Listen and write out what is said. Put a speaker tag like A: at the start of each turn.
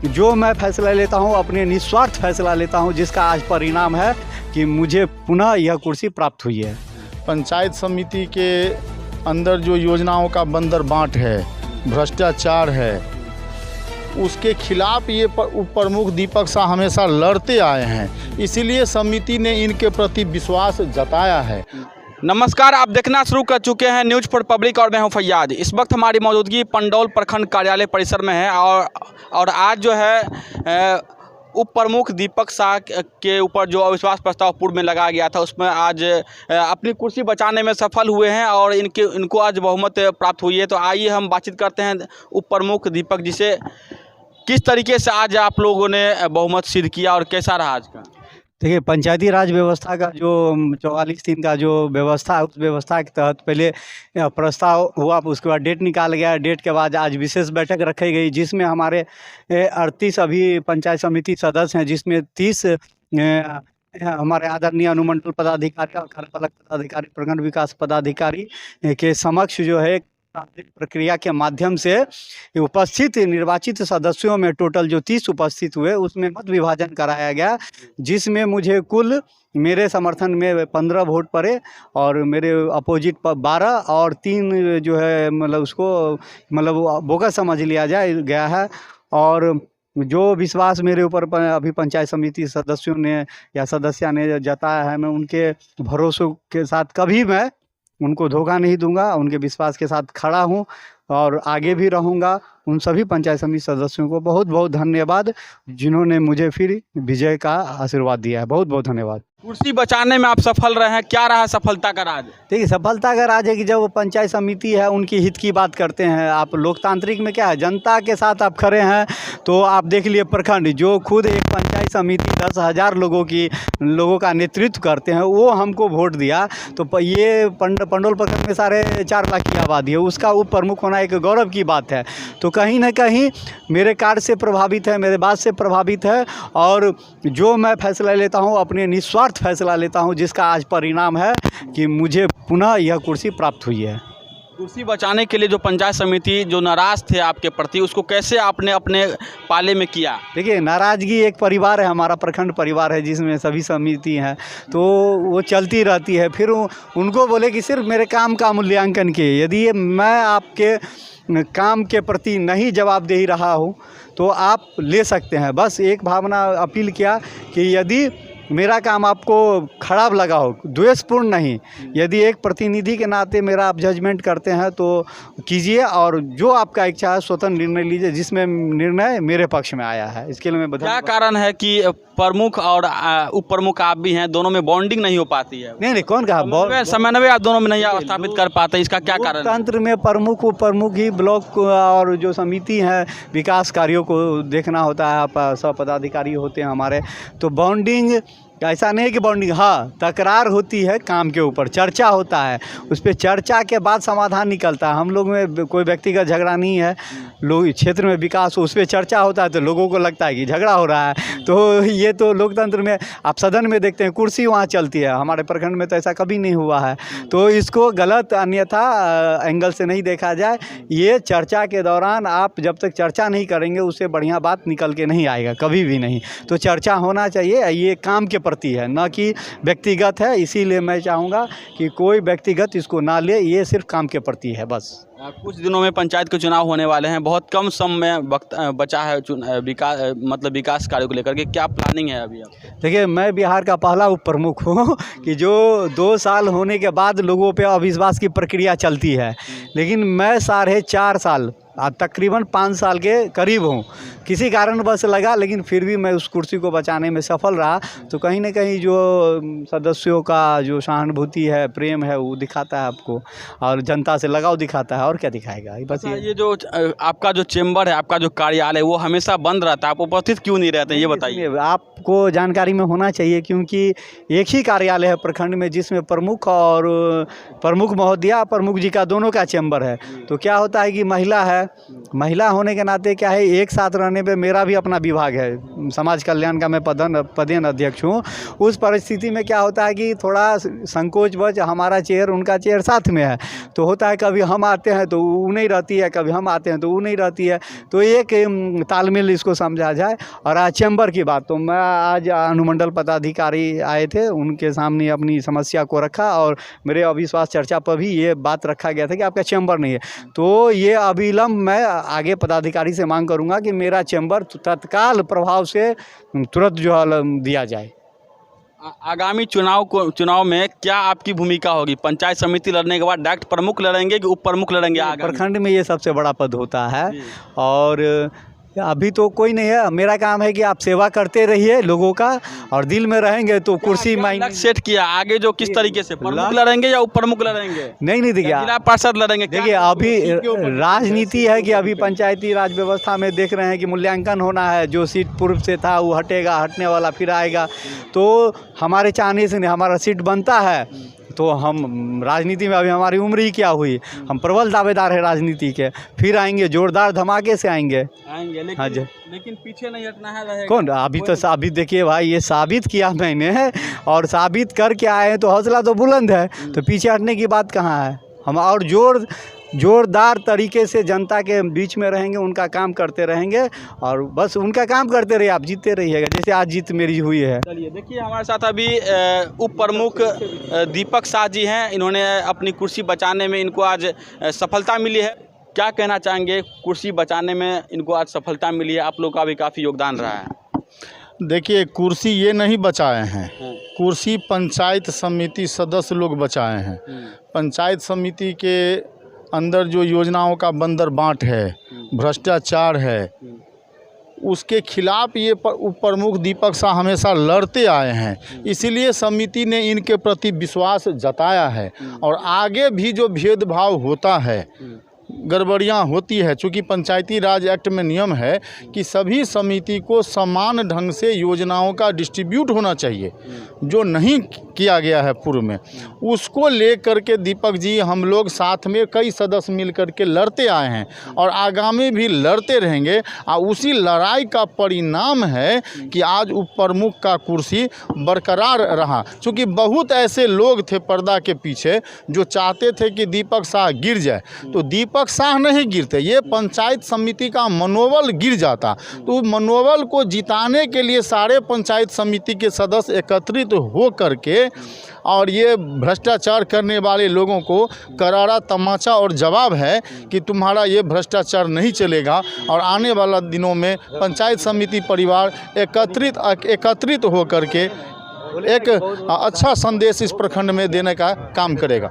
A: जो मैं फैसला लेता हूँ अपने निस्वार्थ फैसला लेता हूँ, जिसका आज परिणाम है कि मुझे पुनः यह कुर्सी प्राप्त हुई है।
B: पंचायत समिति के अंदर जो योजनाओं का बंदर बांट है, भ्रष्टाचार है, उसके खिलाफ ये प्रमुख दीपक शाह हमेशा लड़ते आए हैं। इसीलिए समिति ने इनके प्रति विश्वास जताया है।
C: नमस्कार, आप देखना शुरू कर चुके हैं न्यूज़ फॉर पब्लिक और मैं हूं फैयाज। इस वक्त हमारी मौजूदगी पंडौल प्रखंड कार्यालय परिसर में है और आज जो है उप प्रमुख दीपक शाह के ऊपर जो अविश्वास प्रस्ताव पूर्व में लगाया गया था, उसमें आज अपनी कुर्सी बचाने में सफल हुए हैं और इनको आज बहुमत प्राप्त हुई है। तो आइए हम बातचीत करते हैं उप प्रमुख दीपक जी से, किस तरीके से आज आप लोगों ने बहुमत सिद्ध किया और कैसा रहा आज का।
A: देखिए, पंचायती राज व्यवस्था का जो 44 दिन का जो व्यवस्था है, उस व्यवस्था के तहत पहले प्रस्ताव हुआ, उसके बाद डेट निकाल गया। डेट के बाद आज विशेष बैठक रखी गई, जिसमें हमारे 38 अभी पंचायत समिति सदस्य हैं, जिसमें 30 हमारे आदरणीय अनुमंडल पदाधिकारी और कार्यपालक पदाधिकारी, प्रखंड विकास पदाधिकारी के समक्ष जो है प्रक्रिया के माध्यम से उपस्थित निर्वाचित सदस्यों में टोटल जो 30 उपस्थित हुए, उसमें मत विभाजन कराया गया, जिसमें मुझे कुल मेरे समर्थन में 15 वोट पड़े और मेरे अपोजिट पर 12 और 3 जो है उसको बोगस समझ लिया गया है। और जो विश्वास मेरे ऊपर अभी पंचायत समिति सदस्यों ने या सदस्य ने जताया है, मैं उनके भरोसों के साथ कभी मैं उनको धोखा नहीं दूंगा, उनके विश्वास के साथ खड़ा हूं और आगे भी रहूंगा। उन सभी पंचायत समिति सदस्यों को बहुत बहुत धन्यवाद, जिन्होंने मुझे फिर विजय का आशीर्वाद दिया है। बहुत बहुत धन्यवाद।
C: कुर्सी बचाने में आप सफल रहे हैं, क्या रहा सफलता का राज।
A: देखिए, सफलता का राज है कि जब वो पंचायत समिति है, उनकी हित की बात करते हैं। आप लोकतांत्रिक में क्या है, जनता के साथ आप खड़े हैं। तो आप देख लिए प्रखंड जो खुद एक पंचायत समिति 10,000 लोगों का नेतृत्व करते हैं, वो हमको वोट दिया। तो ये पंडौल प्रखंड में 4.5 लाख की आबादी है, उसका उप प्रमुख होना एक गौरव की बात है। तो कहीं ना कहीं मेरे कार्य से प्रभावित है, मेरे बात से प्रभावित है, और जो मैं फैसला लेता हूँ अपने निस्वार्थ फैसला लेता हूं, जिसका आज परिणाम है कि मुझे पुनः यह कुर्सी प्राप्त हुई है।
C: कुर्सी बचाने के लिए जो पंचायत समिति जो नाराज थे आपके प्रति, उसको कैसे आपने अपने पाले में किया।
A: देखिए, नाराज़गी एक परिवार है, हमारा प्रखंड परिवार है, जिसमें सभी समिति हैं, तो वो चलती रहती है। फिर उनको बोले कि सिर्फ मेरे काम का मूल्यांकन किए, यदि मैं आपके काम के प्रति नहीं जवाबदेही रहा हूँ तो आप ले सकते हैं। बस एक भावना अपील किया कि यदि मेरा काम आपको खराब लगा हो, द्वेषपूर्ण नहीं, यदि एक प्रतिनिधि के नाते मेरा आप जजमेंट करते हैं तो कीजिए, और जो आपका इच्छा है स्वतंत्र निर्णय लीजिए, जिसमें निर्णय मेरे पक्ष में आया है। इसके लिए मैं
C: क्या कारण है कि प्रमुख और उप प्रमुख आप भी हैं, दोनों में बॉन्डिंग नहीं हो पाती है।
A: नहीं, कौन कहा
C: समन्वय आप दोनों में नहीं स्थापित कर पाते, इसका क्या कारण है।
A: तंत्र में प्रमुख उप प्रमुख ही ब्लॉक और जो समिति है विकास कार्यों को देखना होता है, आप सब पदाधिकारी होते हैं हमारे। तो बॉन्डिंग ऐसा नहीं है कि बॉन्डिंग, हाँ, तकरार होती है, काम के ऊपर चर्चा होता है, उस पर चर्चा के बाद समाधान निकलता है। हम लोग में कोई व्यक्तिगत झगड़ा नहीं है, लोग क्षेत्र में विकास हो, उस पर चर्चा होता है तो लोगों को लगता है कि झगड़ा हो रहा है। तो ये तो लोकतंत्र में आप सदन में देखते हैं, कुर्सी वहाँ चलती है, हमारे प्रखंड में तो ऐसा कभी नहीं हुआ है। तो इसको गलत अन्यथा एंगल से नहीं देखा जाए। ये चर्चा के दौरान आप जब तक चर्चा नहीं करेंगे, उससे बढ़िया बात निकल के नहीं आएगा, कभी भी नहीं। तो चर्चा होना चाहिए, ये काम के प्रति है, ना कि व्यक्तिगत है। इसीलिए मैं चाहूँगा कि कोई व्यक्तिगत इसको ना ले, ये सिर्फ काम के प्रति है बस।
C: कुछ दिनों में पंचायत के चुनाव होने वाले हैं, बहुत कम समय वक्त बचा है विकास कार्यों को लेकर के, क्या प्लानिंग है अभी आप।
A: देखिए, मैं बिहार का पहला उप प्रमुख हूँ कि जो 2 साल होने के बाद लोगों पे अविश्वास की प्रक्रिया चलती है, लेकिन मैं 4.5 साल तकरीबन 5 साल के करीब हूँ, किसी कारणवश लगा, लेकिन फिर भी मैं उस कुर्सी को बचाने में सफल रहा। तो कहीं ना कहीं जो सदस्यों का जो सहानुभूति है, प्रेम है, वो दिखाता है आपको, और जनता से लगाव दिखाता है, और क्या दिखाएगा। बस
C: ये जो आपका जो चेंबर है, आपका जो कार्यालय, वो हमेशा बंद रहता है, आप उपस्थित क्यों नहीं रहते हैं, ये बताइए।
A: आपको जानकारी में होना चाहिए, क्योंकि एक ही कार्यालय है प्रखंड में, जिसमें प्रमुख और प्रमुख महोदया, प्रमुख जी का दोनों का चेंबर है। तो क्या होता है कि महिला है, है, महिला होने के नाते क्या है, एक साथ रहने पे मेरा भी अपना विभाग है, समाज कल्याण का मैं पदेन अध्यक्ष हूँ। उस परिस्थिति में क्या होता है कि थोड़ा संकोचवश हमारा चेयर उनका चेयर साथ में है, तो होता है कभी हम आते हैं तो वो नहीं रहती है, कभी हम आते हैं तो वो नहीं रहती है, तो एक तालमेल इसको समझा जाए। और आज चैम्बर की बात, तो मैं आज अनुमंडल पदाधिकारी आए थे, उनके सामने अपनी समस्या को रखा और मेरे अविश्वास चर्चा पर भी ये बात रखा गया था कि आपका चैम्बर नहीं है। तो ये अविलंब मैं आगे पदाधिकारी से मांग करूंगा कि मेरा चैम्बर तत्काल प्रभाव से तुरंत जो है दिया जाए।
C: आगामी चुनाव में क्या आपकी भूमिका होगी? पंचायत समिति लड़ने के बाद डायरेक्ट प्रमुख लड़ेंगे कि उप प्रमुख लड़ेंगे? आगामी
A: प्रखंड में ये सबसे बड़ा पद होता है और अभी तो कोई नहीं है। मेरा काम है कि आप सेवा करते रहिए लोगों का, और दिल में रहेंगे तो कुर्सी मायने
C: सेट किया आगे जो किस तरीके से प्रमुख लड़ेंगे या उप प्रमुख लड़ेंगे?
A: नहीं देखिए,
C: जिला पार्षद लड़ेंगे?
A: देखिए अभी राजनीति है कि अभी पंचायती राज व्यवस्था में देख रहे हैं कि मूल्यांकन होना है, जो सीट पूर्व से था वो हटेगा, हटने वाला फिर आएगा, तो हमारे चाहने से नहीं हमारा सीट बनता है। तो हम राजनीति में अभी हमारी उम्र ही क्या हुई, हम प्रबल दावेदार है राजनीति के, फिर आएंगे जोरदार धमाके से आएंगे।
C: लेकिन,
A: हाँ जी,
C: लेकिन पीछे नहीं हटना है, रहेगा।
A: कौन अभी तो साबित देखिए भाई, ये साबित किया मैंने और साबित करके आए हैं, तो हौसला तो बुलंद है, तो पीछे हटने की बात कहाँ है। हम और जोरदार तरीके से जनता के बीच में रहेंगे, उनका काम करते रहेंगे और बस उनका काम करते रहिए, आप जीतते रहिएगा, जैसे आज जीत मेरी हुई है।
C: चलिए देखिए, हमारे साथ अभी उप प्रमुख दीपक शाह जी हैं। इन्होंने अपनी कुर्सी बचाने में इनको आज सफलता मिली है। क्या कहना चाहेंगे? कुर्सी बचाने में इनको आज सफलता मिली है, आप लोग का भी काफ़ी योगदान रहा है।
B: देखिए, कुर्सी ये नहीं बचाए हैं, कुर्सी पंचायत समिति सदस्य लोग बचाए हैं। पंचायत समिति के अंदर जो योजनाओं का बंदरबाट है, भ्रष्टाचार है, उसके खिलाफ ये उप प्रमुख दीपक शाह हमेशा लड़ते आए हैं। इसीलिए समिति ने इनके प्रति विश्वास जताया है और आगे भी जो भेदभाव होता है, गड़बड़ियाँ होती है, चूँकि पंचायती राज एक्ट में नियम है कि सभी समिति को समान ढंग से योजनाओं का डिस्ट्रीब्यूट होना चाहिए, जो नहीं किया गया है पूर्व में, उसको लेकर के दीपक जी हम लोग साथ में कई सदस्य मिल कर के लड़ते आए हैं और आगामी भी लड़ते रहेंगे। और उसी लड़ाई का परिणाम है कि आज उप प्रमुख का कुर्सी बरकरार रहा। चूँकि बहुत ऐसे लोग थे पर्दा के पीछे जो चाहते थे कि दीपक शाह गिर जाए, तो दीपक शाह नहीं गिरते, ये पंचायत समिति का मनोबल गिर जाता। तो मनोबल को जिताने के लिए सारे पंचायत समिति के सदस्य एकत्रित हो करके और ये भ्रष्टाचार करने वाले लोगों को करारा तमाचा और जवाब है कि तुम्हारा ये भ्रष्टाचार नहीं चलेगा। और आने वाला दिनों में पंचायत समिति परिवार एकत्रित हो करके एक अच्छा संदेश इस प्रखंड में देने का काम करेगा।